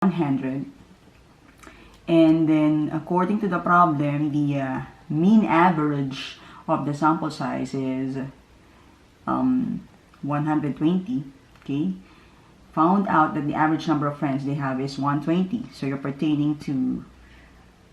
100. And then, according to the problem, the mean average of the sample size is 120. Okay, found out that the average number of friends they have is 120. So you're pertaining to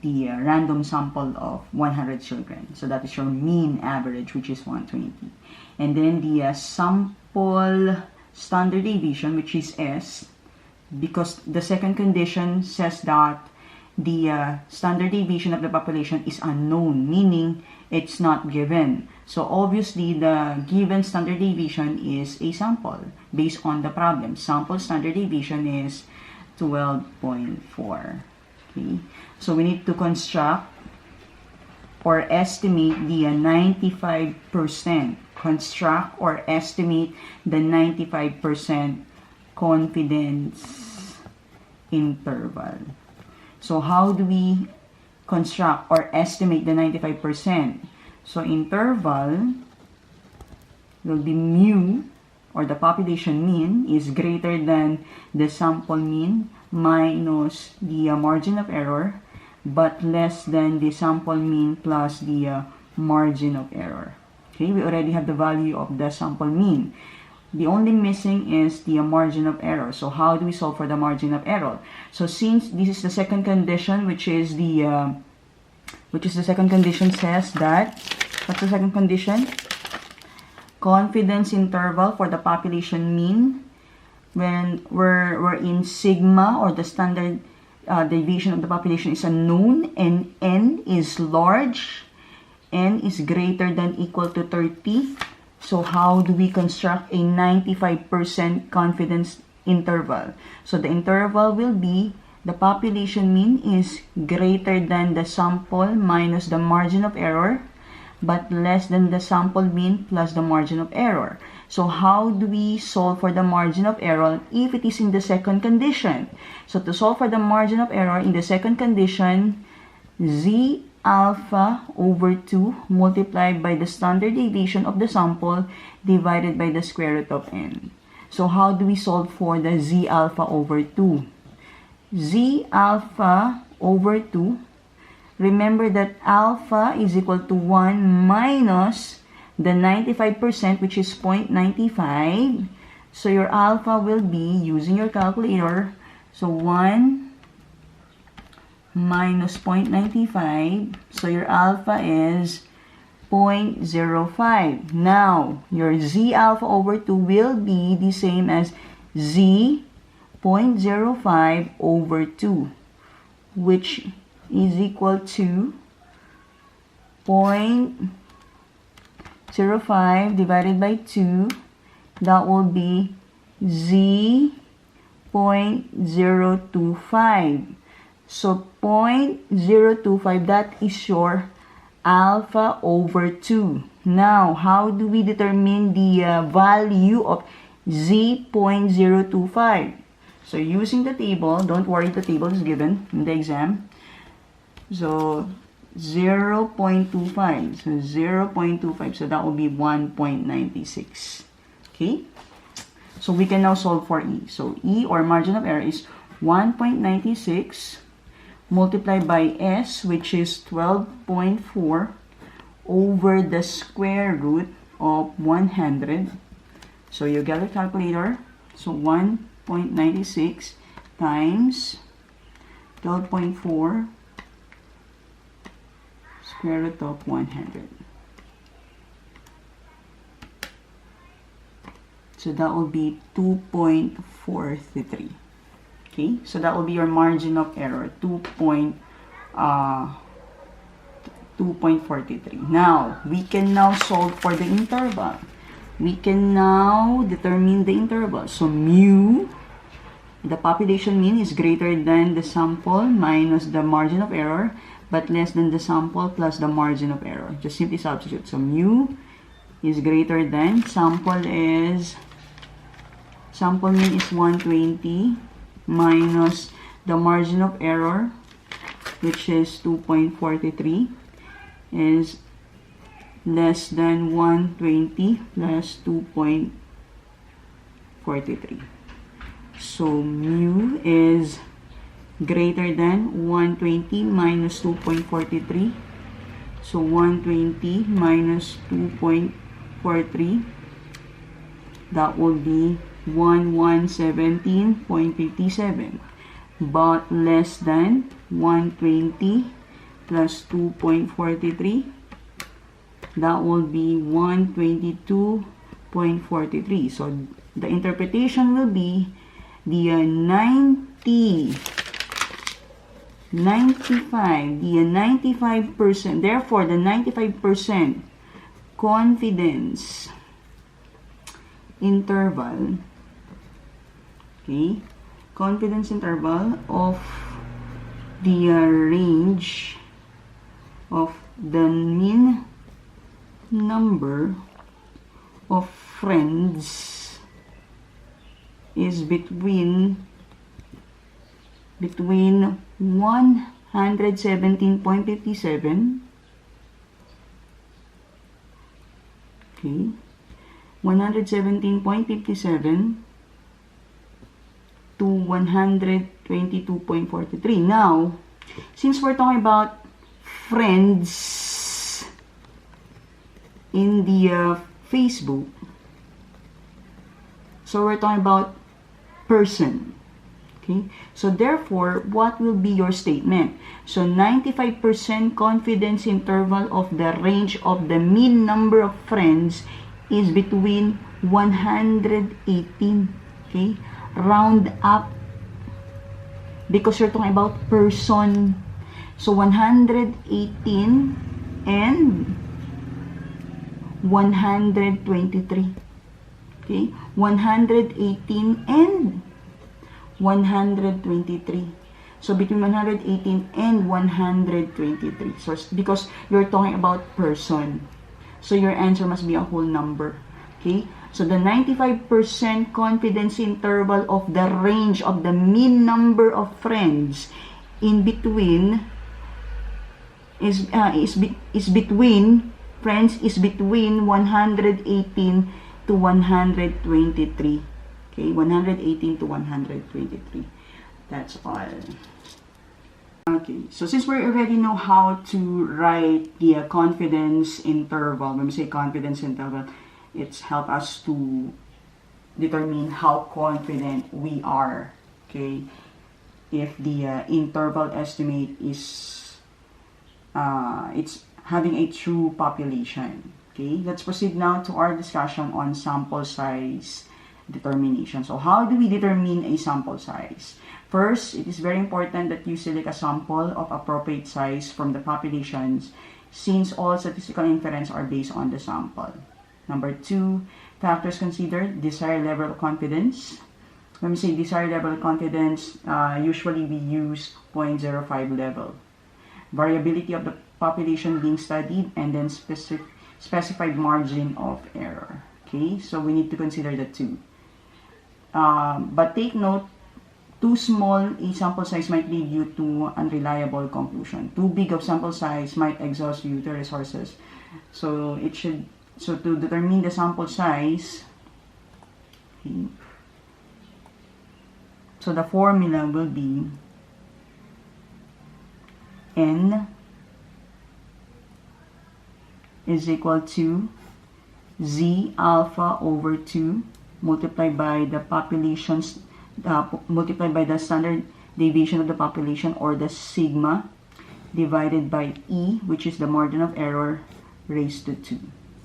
the random sample of 100 children. So that is your mean average, which is 120. And then the sample standard deviation, which is S, because the second condition says that the standard deviation of the population is unknown, meaning it's not given. So obviously the given standard deviation is a sample based on the problem. Sample standard deviation is 12.4. Okay, so we need to construct or estimate the 95%. Construct or estimate the 95% confidence interval. So how do we construct or estimate the 95%? So interval will be mu, or the population mean, is greater than the sample mean minus the margin of error, but less than the sample mean plus the margin of error. Okay, we already have the value of the sample mean. The only missing is the margin of error. So how do we solve for the margin of error? So since this is the second condition, which is the second condition says that, what's the second condition? Confidence interval for the population mean when we're in sigma, or the standard deviation of the population is unknown, and n is large, n is greater than equal to 30. So how do we construct a 95% confidence interval? So the interval will be the population mean is greater than the sample minus the margin of error, but less than the sample mean plus the margin of error. So how do we solve for the margin of error if it is in the second condition? So to solve for the margin of error in the second condition, z alpha over 2 multiplied by the standard deviation of the sample divided by the square root of n. So how do we solve for the z alpha over 2? Z alpha over 2, remember that alpha is equal to 1 minus the 95%, which is 0.95. So your alpha will be, using your calculator, so 1 minus 0.95, so your alpha is 0.05. Now, your z alpha over 2 will be the same as z 0.05 over 2, which is equal to 0.05 divided by 2. That will be z 0.025. So 0.025, that is your alpha over 2. Now, how do we determine the value of z 0.025? So using the table, don't worry, the table is given in the exam. So 0.25, so 0.25, so that will be 1.96. Okay, so we can now solve for E. So E, or margin of error, is 1.96 multiplied by S, which is 12.4 over the square root of 100. So you get a calculator. So 1.96 times 12.4 square root of 100. So that will be 2.433. Okay, so that will be your margin of error, 2.43. Now, we can now solve for the interval. We can now determine the interval. So mu, the population mean, is greater than the sample minus the margin of error, but less than the sample plus the margin of error. Just simply substitute. So mu is greater than, sample mean is 120 minus the margin of error, which is 2.43, is less than 120 plus 2.43. So mu is greater than 120 minus 2.43. So 120 minus 2.43, that will be 1117.57. But less than 120 plus 2.43, that will be 122.43. So the interpretation will be the 95%, therefore the 95% confidence interval, okay, confidence interval of the range of the mean number of friends is between 117.57, okay, 117.57 to 122.43. Now, since we're talking about friends in the Facebook, so we're talking about person. Okay, so therefore, what will be your statement? So 95% confidence interval of the range of the mean number of friends is between 118. Okay, round up because you're talking about person. So 118 and 123. Okay, 118 and 123. So between 118 and 123. So because you're talking about person, so your answer must be a whole number. Okay, so the 95% confidence interval of the range of the mean number of friends in between is between 118 to 123. Okay, 118 to 123. That's all. Okay, so since we already know how to write the confidence interval, when we say confidence interval, it's help us to determine how confident we are. Okay, if the interval estimate is it's having a true population. Okay, let's proceed now to our discussion on sample size determination. So how do we determine a sample size? First, it is very important that you select a sample of appropriate size from the populations, since all statistical inference are based on the sample. Number 2, factors considered: desired level of confidence. When we say desired level of confidence, usually we use 0.05 level. Variability of the population being studied, and then specified margin of error. Okay, so we need to consider the two. But take note, too small a sample size might lead you to unreliable conclusion. Too big of sample size might exhaust you the resources. So to determine the sample size, okay, so the formula will be N is equal to Z alpha over 2 multiplied by the populations, multiplied by the standard deviation of the population, or the sigma, divided by E, which is the margin of error, raised to 2.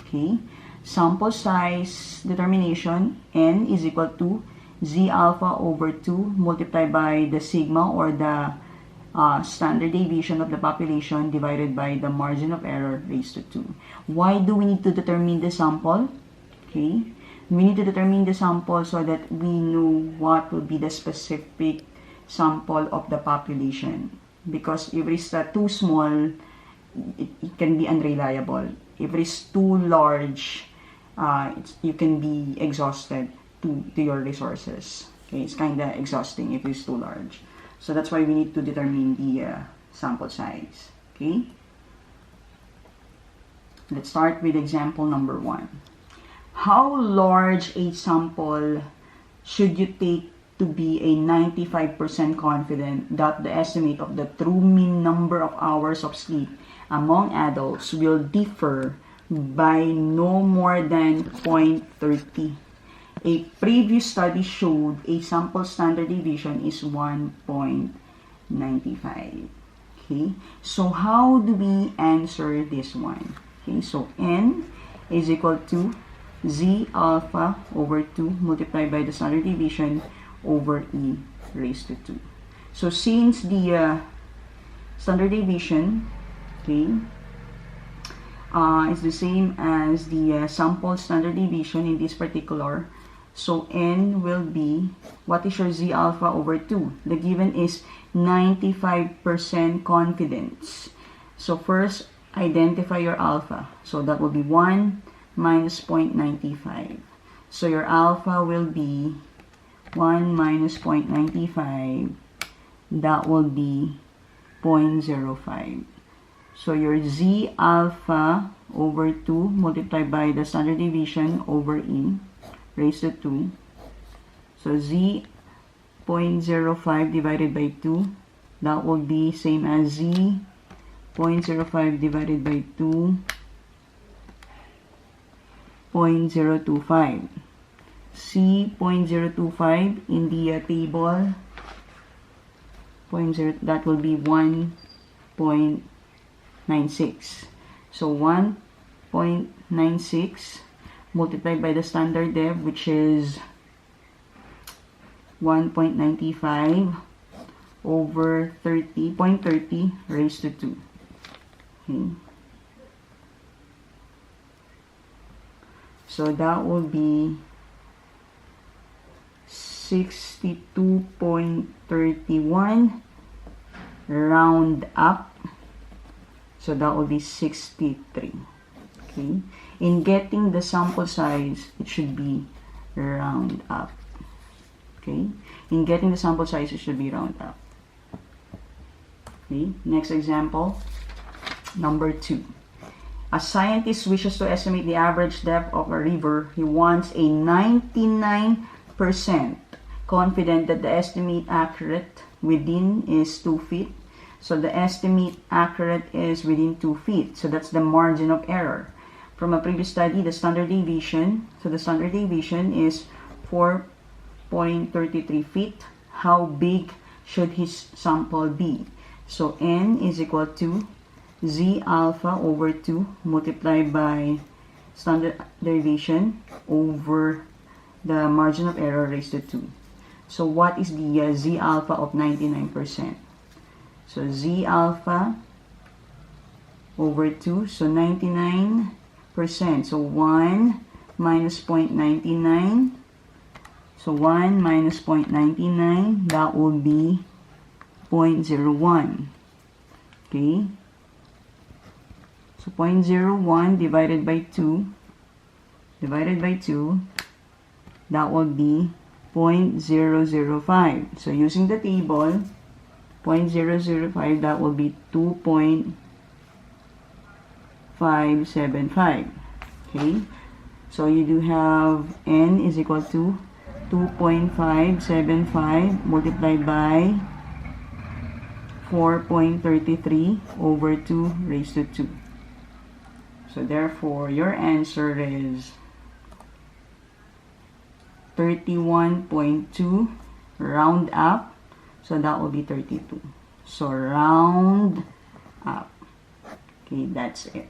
Okay, sample size determination, N is equal to Z alpha over 2 multiplied by the sigma, or the standard deviation of the population, divided by the margin of error, raised to 2. Why do we need to determine the sample? Okay, we need to determine the sample so that we know what will be the specific sample of the population. Because if it is too small, it can be unreliable. If it is too large, you can be exhausted to your resources. Okay, it's kind of exhausting if it's too large. So that's why we need to determine the sample size. Okay, let's start with example number 1. How large a sample should you take to be a 95% confident that the estimate of the true mean number of hours of sleep among adults will differ by no more than 0.30. A previous study showed a sample standard deviation is 1.95. Okay, so how do we answer this one? Okay, so n is equal to z alpha over 2 multiplied by the standard deviation over e raised to 2. So since the standard deviation, okay, is the same as the sample standard deviation in this particular, so n will be, what is your z alpha over 2? The given is 95% confidence. So first, identify your alpha. So that will be 1 minus 0.95. So your alpha will be 1 minus 0.95. That will be 0.05. So your z alpha over 2 multiplied by the standard deviation over e raised to 2. So z 0.05 divided by 2, that will be same as z 0.05 divided by 2, 0.025. C 0.025 in the table, 0.0, that will be 1.96. So 1.96 multiplied by the standard dev, which is 1.95 over 0.30 raised to 2. Okay. So that will be 62.31 round up. So that will be 63. Okay. In getting the sample size, it should be round up. Okay. In getting the sample size, it should be round up. Okay. Next example, number 2. A scientist wishes to estimate the average depth of a river. He wants a 99% confident that the estimate accurate within is 2 feet. So the estimate accurate is within 2 feet. So that's the margin of error. From a previous study, the standard deviation. So the standard deviation is 4.33 feet. How big should his sample be? So n is equal to z alpha over 2 multiplied by standard deviation over the margin of error raised to 2. So what is the z alpha of 99%? So z alpha over 2, so 99%. So 1 minus 0.99. So 1 minus 0.99, that will be 0.01. Okay. So 0.01 divided by 2, that will be 0.005. So using the table, 0.005, that will be 2.575. Okay. So you do have n is equal to 2.575 multiplied by 4.33 over 2 raised to 2. So therefore, your answer is 31.2 round up. So that will be 32. So round up. Okay, that's it.